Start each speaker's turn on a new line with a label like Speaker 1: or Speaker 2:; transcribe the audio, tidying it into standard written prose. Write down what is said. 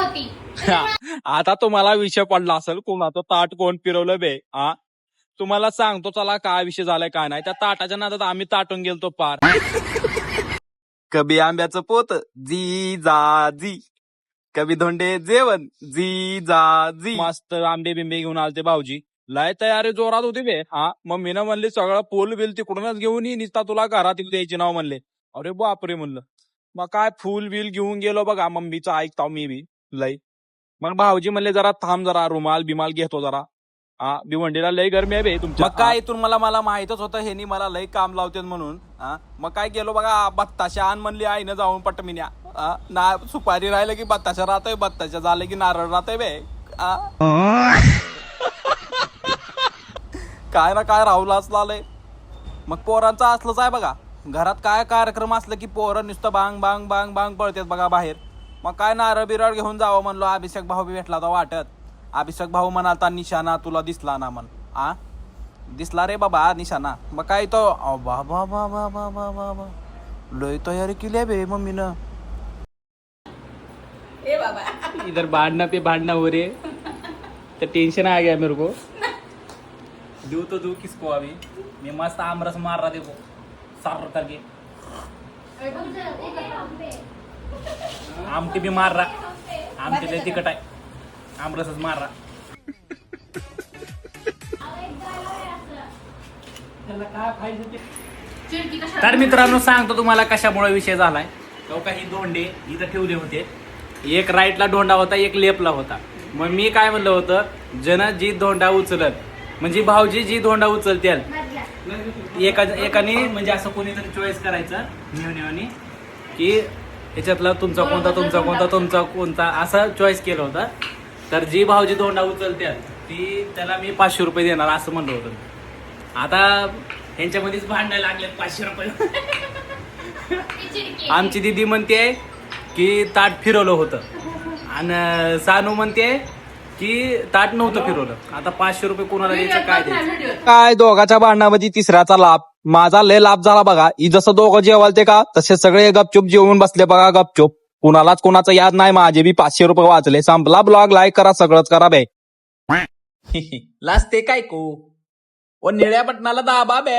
Speaker 1: होती.
Speaker 2: आता तुम्हाला विषय पडला असेल कोणाचं ताट कोण फिरवलं बे. तुम्हाला सांगतो चला काय विषय झालाय काय नाही. त्या ताटाच्या नादात आम्ही ताटून गेलतो पार. कभी आंब्याचं पोत जी जा जी, कभी धोंडे जेवण जी जा जी. मस्त आंबे बिंबे घेऊन आलते भाऊजी. लय तयारी जोरात होती बे. मम्मीनं म्हणले सगळं पोल बिल तिकडूनच घेऊन ये, निसता तुला घरात द्यायची नाव म्हणले. अरे बापरे म्हणलं. मग काय फुल बिल घेऊन गेलो बघा. मम्मीचं ऐकता मी बी लय. मग भाऊजी म्हणले जरा थांब, जरा रुमाल बिमाल घेतो जरा. भिवंडीला लय गरमी आहे बे तुमच्या. मग काय इथून मला माहितच होतं ह्यांनी मला लय काम लावतात म्हणून. मग काय गेलो बघा, बत्ताशा आण म्हणली आईनं जाऊन पटमिन्या. ना सुपारी राहिलं की बत्ताशा राहतोय, बत्ताशा झालं की नारळ राहतोय बे. काय ना काय राहुल असलं आलंय. मग पोरांचं असलंच आहे बघा. घरात काय कार्यक्रम असलं की पोरं नुसतं बांग बांग बांग बांग पळतात बघा बाहेर. मग काय नारळ बिरळ घेऊन जावं म्हणलो. अभिषेक भाऊ बी भेटला होता वाटत. अभिषेक भाऊ म्हणालता निशाणा तुला दिसला ना म्हण. दिसला रे बाबा निशाणा. मग काय तो बाबा बाबा बाबा बाबा लय तयारी केली आहे बे मम्मीनं. इधर भांडना पे भांडना हो रे, तो टेंशन आ गया मेरे को. दूं तो दूं किसको अभी. मैं मस्त आमरस मार रहा देखो सार करके. आमटी भी मार रहा. आमटी लय तिखट आहे. आमरसच मार रहा. तर मित्रांनो सांगतो तुम्हाला कशामुळे विषय झालाय. तो काही दोंडे इथं ठेवले होते. एक राईटला धोंडा होता, एक लेफ्टला होता. मग मी काय म्हणलं होतं, जन जी धोंडा उचलत म्हणजे भाऊजी जी धोंडा उचलतील एकाने म्हणजे असं कोणीतरी चॉईस करायचं निवणी की ह्याच्यातला तुमचा कोणता तुमचा कोणता तुमचा कोणता असं चॉईस केलं होतं. तर जी भाऊजी धोंडा उचलतील ती त्याला मी 500 रुपये देणार असं म्हणलं होतं. आता ह्यांच्यामध्येच भांडणं लागले 500 रुपये. आमची दिदी म्हणते की ताट फिरवलं होतं आणि सानू म्हणते की ताट नव्हतं फिरवलं. आता 500 रुपये कोणाला द्यायचं काय द्यायचं. काय दोघाच्या भांडणामध्ये तिसऱ्याचा लाभ. माझा लय लाभ झाला बघा. जसं दोघं जेवालते का तसे सगळे गपचूप जेवून बसले बघा गपचूप. कुणालाच कोणाचं याद नाही. माझे बी 500 रुपये वाचले. संपला ब्लॉग. लाईक करा, सगळंच करा बे. लास्ट ते काय को निळ्या बटनाला दाबा बे.